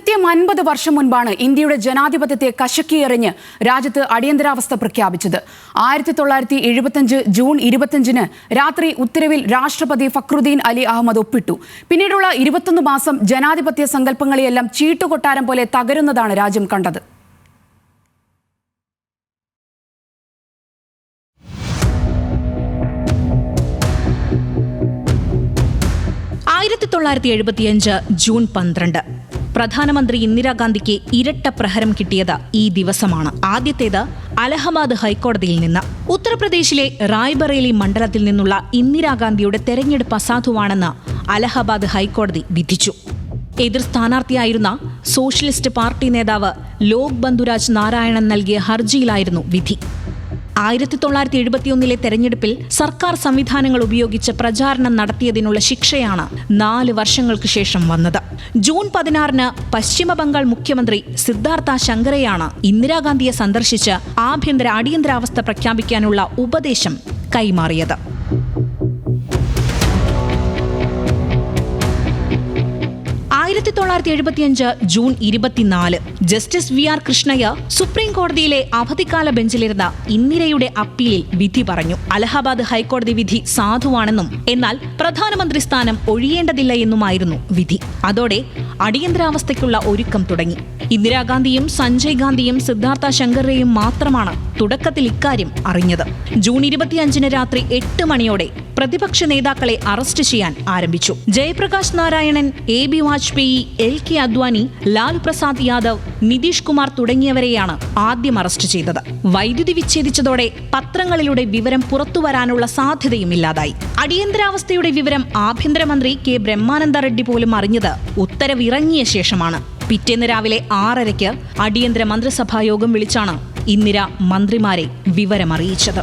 കൃത്യം 50 വർഷം മുൻപാണ് ഇന്ത്യയുടെ ജനാധിപത്യത്തെ കശക്കിയെറിഞ്ഞ് രാജ്യത്ത് അടിയന്തരാവസ്ഥ പ്രഖ്യാപിച്ചത്. 1975 ജൂൺ 25-ന് രാത്രി ഉത്തരവിൽ രാഷ്ട്രപതി ഫക്രുദ്ദീൻ അലി അഹമ്മദ് ഒപ്പിട്ടു. പിന്നീടുള്ള 21 മാസം ജനാധിപത്യ സങ്കല്പങ്ങളെയെല്ലാം ചീട്ടുകൊട്ടാരം പോലെ തകരുന്നതാണ് രാജ്യം കണ്ടത്. ജൂൺ 12 പ്രധാനമന്ത്രി ഇന്ദിരാഗാന്ധിക്ക് ഇരട്ട പ്രഹരം കിട്ടിയത് ഈ ദിവസമാണ്. ആദ്യത്തേത് അലഹബാദ് ഹൈക്കോടതിയിൽ നിന്ന്. ഉത്തർപ്രദേശിലെ റായ്ബറേലി മണ്ഡലത്തിൽ നിന്നുള്ള ഇന്ദിരാഗാന്ധിയുടെ തെരഞ്ഞെടുപ്പ് അസാധുവാണെന്ന് അലഹബാദ് ഹൈക്കോടതി വിധിച്ചു. എതിർ സ്ഥാനാർത്ഥിയായിരുന്ന സോഷ്യലിസ്റ്റ് പാർട്ടി നേതാവ് ലോക് ബന്ധുരാജ് നാരായണൻ നൽകിയ ഹർജിയിലായിരുന്നു വിധി. 1971 തെരഞ്ഞെടുപ്പിൽ സർക്കാർ സംവിധാനങ്ങൾ ഉപയോഗിച്ച് പ്രചാരണം നടത്തിയതിനുള്ള ശിക്ഷയാണ് 4 വർഷങ്ങൾക്ക് ശേഷം വന്നത്. ജൂൺ 16-ന് പശ്ചിമബംഗാൾ മുഖ്യമന്ത്രി സിദ്ധാർത്ഥ ശങ്കരയാണ് ഇന്ദിരാഗാന്ധിയെ സന്ദർശിച്ച് അടിയന്തരാവസ്ഥ പ്രഖ്യാപിക്കാനുള്ള ഉപദേശം കൈമാറിയത്. June 24 justice VR Krishnayya supreme കോടതിയിലെ അവധിക്കാല ബെഞ്ചിലിരുന്ന ഇന്ദിരയുടെ അപ്പീലിൽ വിധി പറഞ്ഞു. അലഹബാദ് ഹൈക്കോടതി വിധി സാധുവാണെന്നും എന്നാൽ പ്രധാനമന്ത്രി സ്ഥാനം ഒഴിയേണ്ടതില്ല എന്നുമായിരുന്നു വിധി. അതോടെ അടിയന്തരാവസ്ഥയ്ക്കുള്ള ഒരുക്കം തുടങ്ങി. ഇന്ദിരാഗാന്ധിയും സഞ്ജയ് ഗാന്ധിയും സിദ്ധാർത്ഥ ശങ്കരയും മാത്രമാണ് തുടക്കത്തിൽ ഇക്കാര്യം അറിഞ്ഞത്. ജൂൺ 25-ന് രാത്രി 8 മണിയോടെ പ്രതിപക്ഷ നേതാക്കളെ അറസ്റ്റ് ചെയ്യാൻ ആരംഭിച്ചു. ജയപ്രകാശ് നാരായണൻ, AB വാജ്പേയി, LK അദ്വാനി, ലാലു പ്രസാദ് യാദവ്, നിതീഷ് കുമാർ തുടങ്ങിയവരെയാണ് ആദ്യം അറസ്റ്റ് ചെയ്തത്. വൈദ്യുതി വിച്ഛേദിച്ചതോടെ പത്രങ്ങളിലൂടെ വിവരം പുറത്തുവരാനുള്ള സാധ്യതയും ഇല്ലാതായി. അടിയന്തരാവസ്ഥയുടെ വിവരം ആഭ്യന്തരമന്ത്രി K ബ്രഹ്മാനന്ദ റെഡ്ഡി പോലും അറിഞ്ഞത് ഉത്തരവിറങ്ങിയ ശേഷമാണ്. പിറ്റേന്ന് രാവിലെ 6:30 അടിയന്തര മന്ത്രിസഭാ യോഗം വിളിച്ചാണ് ഇന്ദിര മന്ത്രിമാരെ വിവരമറിയിച്ചത്.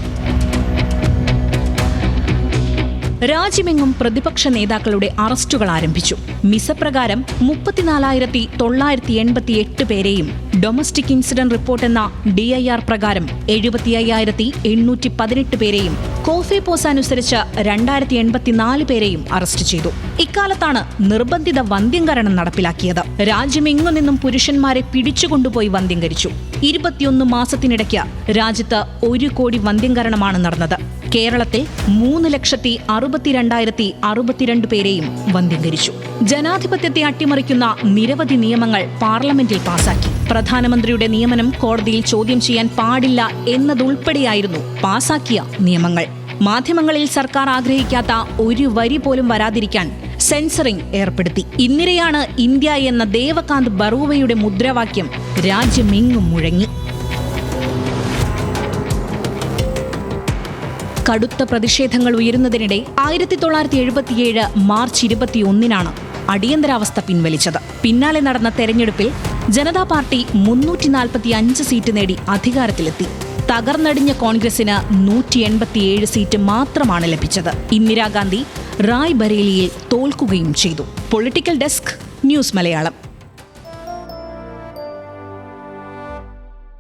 രാജ്യമെങ്ങും പ്രതിപക്ഷ നേതാക്കളുടെ അറസ്റ്റുകൾ ആരംഭിച്ചു. മിസപ്രകാരം 34,988 പേരെയും ഡൊമസ്റ്റിക് ഇൻസിഡന്റ് റിപ്പോർട്ട് എന്ന DIR പ്രകാരം 75,818 പേരെയും കോഫെപോസ് അനുസരിച്ച് 2,084 പേരെയും അറസ്റ്റ് ചെയ്തു. ഇക്കാലത്താണ് നിർബന്ധിത വന്ധ്യംകരണം നടപ്പിലാക്കിയത്. രാജ്യമെങ്ങു നിന്നും പുരുഷന്മാരെ പിടിച്ചുകൊണ്ടുപോയി വന്ധ്യംകരിച്ചു. 21 മാസത്തിനിടയ്ക്ക് രാജ്യത്ത് 1 കോടി വന്ധ്യംകരണമാണ് നടന്നത്. കേരളത്തിൽ 3,62,062 പേരെയും വന്ധ്യംകരിച്ചു. ജനാധിപത്യത്തെ അട്ടിമറിക്കുന്ന നിരവധി നിയമങ്ങൾ പാർലമെന്റിൽ പാസാക്കി. പ്രധാനമന്ത്രിയുടെ നിയമനം കോടതിയിൽ ചോദ്യം ചെയ്യാൻ പാടില്ല എന്നതുൾപ്പെടെയായിരുന്നു പാസാക്കിയ നിയമങ്ങൾ. മാധ്യമങ്ങളിൽ സർക്കാർ ആഗ്രഹിക്കാത്ത ഒരു വരി പോലും വരാതിരിക്കാൻ സെൻസറിംഗ് ഏർപ്പെടുത്തി. ഇന്ദിരയാണ് ഇന്ത്യ എന്ന ദേവകാന്ത് ബറൂവയുടെ മുദ്രാവാക്യം രാജ്യമെങ്ങും മുഴങ്ങി. കടുത്ത പ്രതിഷേധങ്ങൾ ഉയരുന്നതിനിടെ 1977 മാർച്ച് 21-നാണ് അടിയന്തരാവസ്ഥ പിൻവലിച്ചത്. പിന്നാലെ നടന്ന തെരഞ്ഞെടുപ്പിൽ ജനതാ പാർട്ടി 345 സീറ്റ് നേടി അധികാരത്തിലെത്തി. തകർന്നടിഞ്ഞ കോൺഗ്രസിന് 187 സീറ്റ് മാത്രമാണ് ലഭിച്ചത്. ഇന്ദിരാഗാന്ധി റായ്ബറേലിയിൽ തോൽക്കുകയും ചെയ്തു. Political desk, news Malayalam.